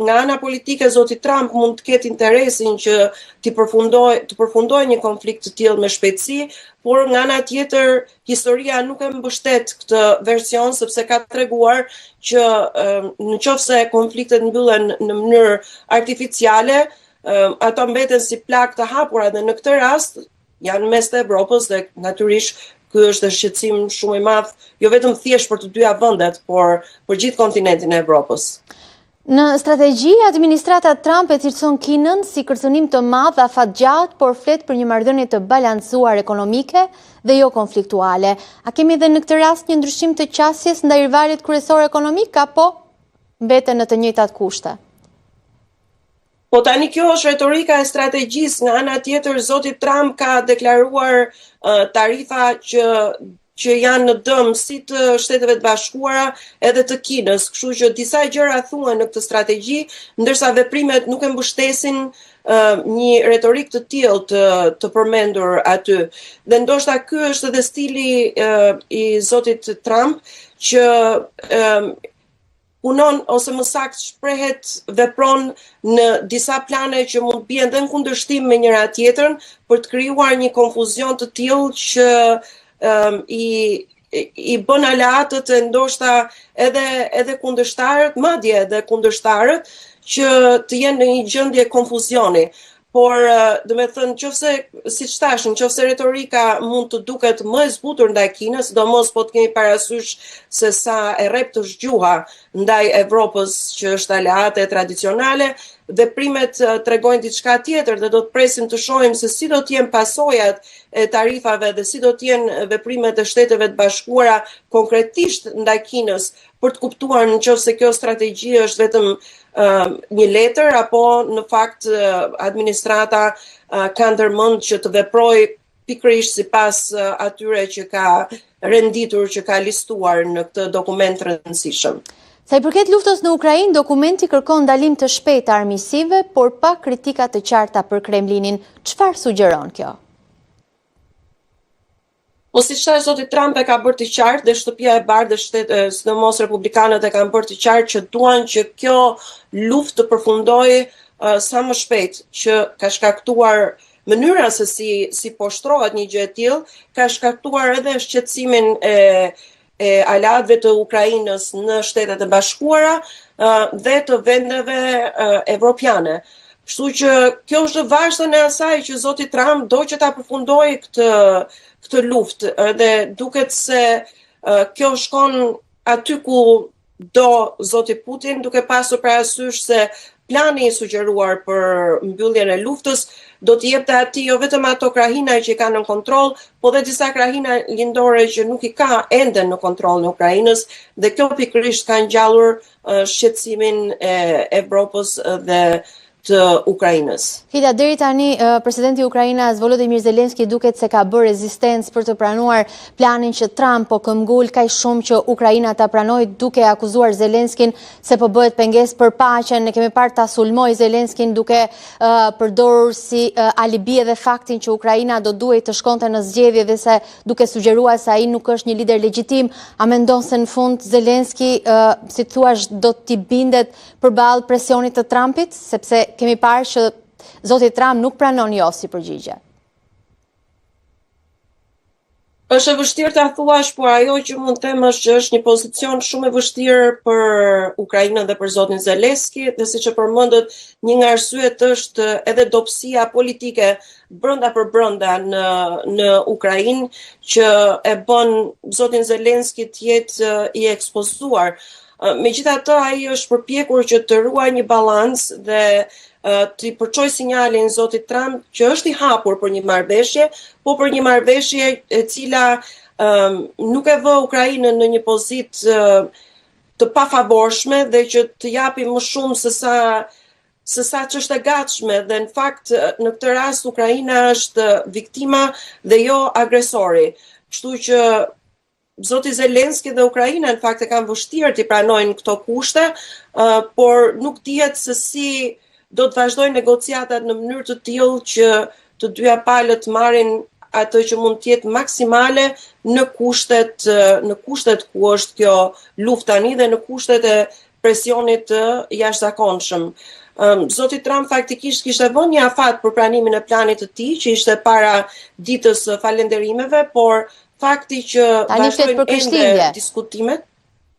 nga ana politike zoti Trump mund të ketë interesin që të përfundoj një konflikt të tillë me shpejtësi, por nga ana tjetër historia nuk e mbështet këtë version sepse ka treguar që nëse konfliktet mbyllen në mënyrë artificiale, ato mbeten si plagë të hapura dhe në këtë rast janë mes të Evropës dhe natyrisht ky është shqetësim shumë i madh, jo vetëm thjesht për të dyja vendet, por për gjithë kontinentin e Evropës. Në strategji, administrata Trump e cilëson Kinën si kërcënim të madh dhe afatgjatë, por flet për një marrëdhënie të balancuar ekonomike dhe jo konfliktuale. A kemi edhe në këtë rast një ndryshim të qasjes ndaj rivalit kryesor ekonomik, apo mbeten në të njëjtat kushte? Po tani kjo është retorika e strategjisë, nga ana tjetër zoti Trump ka deklaruar tarifa që janë në dëm si të Shteteve të Bashkuara edhe të Kinës, kështu që disa gjëra thuhen në këtë strategji, ndërsa veprimet nuk e mbështesin një retorik të tillë të përmendur aty. Dhe ndoshta ky është edhe stili i zotit Trump që punon ose më saktë shprehet vepron në disa plane që mund të bien edhe në kundërshtim me njëra tjetrën për të krijuar një konfuzion të tillë që i bën aleatët e ndoshta edhe kundërshtarët, madje edhe kundërshtarët që të jenë në një gjendje konfuzioni. Por, do me thënë, nëse, siç thash, nëse retorika mund të duket më e zbutur ndaj Kinës, sidomos po të kemi parasysh se sa e rrept është gjuha ndaj Evropës që është aleate tradicionale, veprimet tregojnë diçka tjetër dhe do të presim të shohim se si do të jenë pasojat e tarifave dhe si do të jenë veprimet e Shteteve të Bashkuara konkretisht ndaj Kinës për të kuptuar nëse kjo strategji është vetëm një letër apo në fakt administrata ka ndërmend që të veprojë pikërisht sipas atyre që ka renditur, që ka listuar në këtë dokument të rëndësishëm. Sa i përket luftës në Ukrainë, dokumenti kërkon ndalim të shpejtë të armisive, por pa kritika të qarta për Kremlinin. Çfarë sugjeron kjo? Po siç thash zoti Trump e ka bërë të qartë dhe Shtëpia e Bardhë dhe sidomos republikanët e kanë bërë të qartë që duan që kjo luftë të përfundojë sa më shpejt, që ka shkaktuar mënyra se si po shtrohet një gjë e tillë, ka shkaktuar edhe shqetësimin e aleatëve të Ukrainës në Shtetet e Bashkuara dhe të vendeve evropiane. Kështu që kjo është vazhdon e asaj që zoti Trump do që ta përfundojë këtë luftë dhe duket se kjo shkon aty ku do zoti Putin, duke pasur parasysh se plani i sugjeruar për mbylljen e luftës do të jepte atij jo vetëm ato krahina që i kanë në kontroll, po dhe disa krahina lindore që nuk i ka ende në kontroll në Ukrainës, dhe kjo pikërisht ka ngjallur shqetësimin e Evropës dhe të Ukrainës. Hida, deri tani presidenti i Ukrainës Volodymyr Zelensky duket se ka bërë rezistencë për të pranuar planin që Trump po këmbgul kaq shumë që Ukraina ta pranojë, duke akuzuar Zelenskyn se po bëhet pengesë për paqen. Ne kemi parë ta sulmoj Zelenskyn duke përdorur si alibi edhe faktin që Ukraina do duhet të shkonte në zgjedhje dhe se duke sugjeruar se ai nuk është një lider legjitim. A mendon se në fund Zelensky, si thua, do t'i bindet përballë presionit të Trumpit, sepse kemi parë që zoti Trump nuk pranon jo si përgjigje? Është e vështirë ta thuash, por ajo që mund të them është që është një pozicion shumë e vështirë për Ukrainën dhe për zotin Zelensky, dhe siç e përmendët, një nga arsyet është edhe dobësia politike brenda për brenda në Ukrainë që e bën zotin Zelensky të jetë i ekspozuar. Megjithatë, ai është përpjekur që të ruajë një balans dhe të i përçojë sinjalin zotit Trump që është i hapur për një marrëveshje, po për një marrëveshje e cila nuk e vë Ukrainën në një pozitë të pafavorshme dhe që të japi më shumë se sa ç'është e gatshme, dhe në fakt në këtë rast Ukraina është viktima dhe jo agresori. Kështu që zoti Zelensky dhe Ukraina në fakt e kanë vështirë të pranojnë këto kushte, por nuk dihet se si do të vazhdojnë negociatat në mënyrë të tillë që të dyja palët marrin atë që mund të jetë maksimale në kushtet ku është kjo luftë tani dhe në kushtet e presionit të jashtëzakonshëm. Zoti Trump faktikisht kishte vënë një afat për pranimin e planit të tij, që ishte para ditës së falënderimeve, por fakti që Tani flet për vazhdojnë ende Krishtlindje. diskutimet,